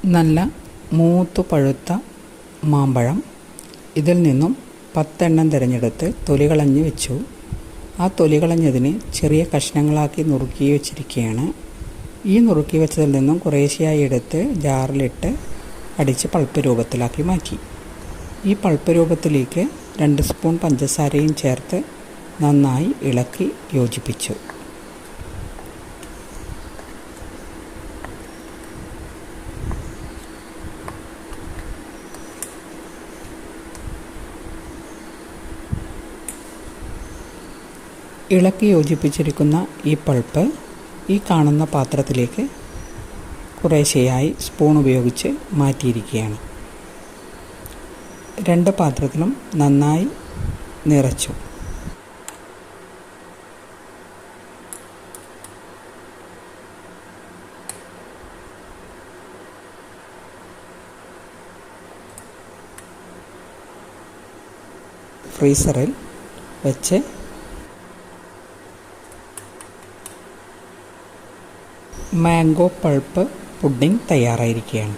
നല്ല മൂത്തു പഴുത്ത മാമ്പഴം. ഇതിൽ നിന്നും 10 എണ്ണം തിരഞ്ഞെടുത്ത് തൊലി കളഞ്ഞ് വെച്ചു. ആ തൊലി കളഞ്ഞതിന് ചെറിയ കഷ്ണങ്ങളാക്കി നുറുക്കി വെച്ചിരിക്കുകയാണ്. ഈ നുറുക്കി വെച്ചതിൽ നിന്നും കുറേശ്ശെയായി എടുത്ത് ജാറിലിട്ട് അടിച്ച് പൾപ്പ് രൂപത്തിലാക്കി മാറ്റി. ഈ പൾപ്പ് രൂപത്തിലേക്ക് 2 സ്പൂൺ പഞ്ചസാരയും ചേർത്ത് നന്നായി ഇളക്കി യോജിപ്പിച്ചു. ഇളക്കി യോജിപ്പിച്ചിരിക്കുന്ന ഈ പൾപ്പ് ഈ കാണുന്ന പാത്രത്തിലേക്ക് കുറേശ്ശെയായി സ്പൂൺ ഉപയോഗിച്ച് മാറ്റിയിരിക്കുകയാണ്. 2 പാത്രത്തിലും നന്നായി നിറച്ചു. ഫ്രീസറിൽ വെച്ച് മാംഗോ പൾപ്പ് പുഡിംഗ് തയ്യാറായിരിക്കുകയാണ്.